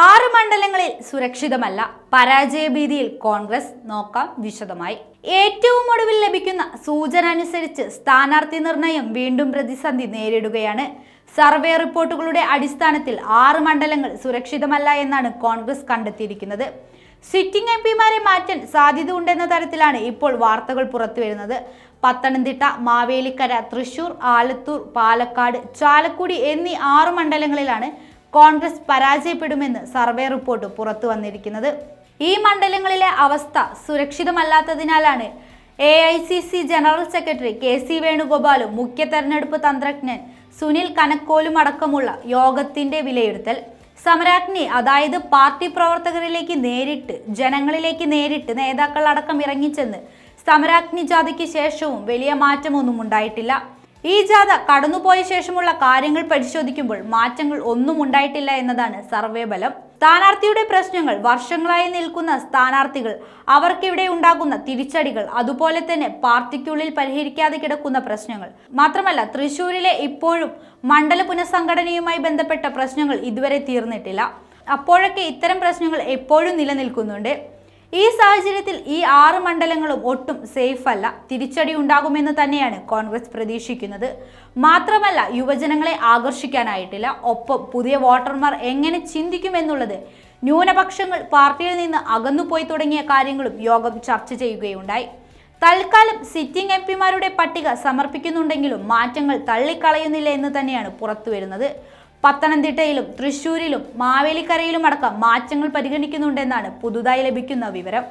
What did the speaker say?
6 മണ്ഡലങ്ങളിൽ സുരക്ഷിതമല്ല. പരാജയഭീതിയിൽ കോൺഗ്രസ്. നോക്കാം വിശദമായി. ഏറ്റവും ഒടുവിൽ ലഭിക്കുന്ന സൂചന അനുസരിച്ച് സ്ഥാനാർത്ഥി നിർണയം വീണ്ടും പ്രതിസന്ധി നേരിടുകയാണ്. സർവേ റിപ്പോർട്ടുകളുടെ അടിസ്ഥാനത്തിൽ 6 മണ്ഡലങ്ങൾ സുരക്ഷിതമല്ല എന്നാണ് കോൺഗ്രസ് കണ്ടെത്തിയിരിക്കുന്നത്. സിറ്റിംഗ് എംപിമാരെ മാറ്റാൻ സാധ്യത ഉണ്ടെന്ന തരത്തിലാണ് ഇപ്പോൾ വാർത്തകൾ പുറത്തുവരുന്നത്. പത്തനംതിട്ട, മാവേലിക്കര, തൃശൂർ, ആലത്തൂർ, പാലക്കാട്, ചാലക്കുടി എന്നീ 6 മണ്ഡലങ്ങളിലാണ് കോൺഗ്രസ് പരാജയപ്പെടുമെന്ന് സർവേ റിപ്പോർട്ട് പുറത്തു വന്നിരിക്കുന്നത്. ഈ മണ്ഡലങ്ങളിലെ അവസ്ഥ സുരക്ഷിതമല്ലാത്തതിനാലാണ് AICC ജനറൽ സെക്രട്ടറി KC വേണുഗോപാലും മുഖ്യ തെരഞ്ഞെടുപ്പ് തന്ത്രജ്ഞൻ സുനിൽ കനക്കോലും അടക്കമുള്ള യോഗത്തിന്റെ വിലയിരുത്തൽ. സമരാഗ്നി, അതായത് പാർട്ടി പ്രവർത്തകരിലേക്ക് നേരിട്ട്, ജനങ്ങളിലേക്ക് നേരിട്ട് നേതാക്കൾ അടക്കം ഇറങ്ങിച്ചെന്ന് സമരാഗ്നി ജാഥയ്ക്ക് ശേഷവും വലിയ മാറ്റമൊന്നും ഉണ്ടായിട്ടില്ല. ഈ ജാഥ കടന്നുപോയ ശേഷമുള്ള കാര്യങ്ങൾ പരിശോധിക്കുമ്പോൾ മാറ്റങ്ങൾ ഒന്നും ഉണ്ടായിട്ടില്ല എന്നതാണ് സർവേ ഫലം. സ്ഥാനാർത്ഥിയുടെ പ്രശ്നങ്ങൾ, വർഷങ്ങളായി നിൽക്കുന്ന സ്ഥാനാർത്ഥികൾ, അവർക്കിവിടെ ഉണ്ടാകുന്ന തിരിച്ചടികൾ, അതുപോലെ തന്നെ പാർട്ടിക്കുള്ളിൽ പരിഹരിക്കാതെ കിടക്കുന്ന പ്രശ്നങ്ങൾ. മാത്രമല്ല, തൃശ്ശൂരിലെ ഇപ്പോഴും മണ്ഡല പുനഃസംഘടനയുമായി ബന്ധപ്പെട്ട പ്രശ്നങ്ങൾ ഇതുവരെ തീർന്നിട്ടില്ല. അപ്പോഴൊക്കെ ഇത്തരം പ്രശ്നങ്ങൾ എപ്പോഴും നിലനിൽക്കുന്നുണ്ട്. ഈ സാഹചര്യത്തിൽ ഈ 6 മണ്ഡലങ്ങളും ഒട്ടും സേഫ് അല്ല. തിരിച്ചടി ഉണ്ടാകുമെന്ന് തന്നെയാണ് കോൺഗ്രസ് പ്രതീക്ഷിക്കുന്നത്. മാത്രമല്ല, യുവജനങ്ങളെ ആകർഷിക്കാനായിട്ടില്ല. ഒപ്പം പുതിയ വോട്ടർമാർ എങ്ങനെ ചിന്തിക്കുമെന്നുള്ളത്, ന്യൂനപക്ഷങ്ങൾ പാർട്ടിയിൽ നിന്ന് അകന്നുപോയി തുടങ്ങിയ കാര്യങ്ങളും യോഗം ചർച്ച ചെയ്യുകയുണ്ടായി. തൽക്കാലം സിറ്റിംഗ് എംപിമാരുടെ പട്ടിക സമർപ്പിക്കുന്നുണ്ടെങ്കിലും മാറ്റങ്ങൾ തള്ളിക്കളയുന്നില്ല എന്ന് തന്നെയാണ് പുറത്തുവരുന്നത്. പത്തനംതിട്ടയിലും തൃശ്ശൂരിലും മാവേലിക്കരയിലും അടക്കം മാറ്റങ്ങൾ പരിഗണിക്കുന്നുണ്ടെന്നാണ് പുതുതായി ലഭിക്കുന്ന വിവരം.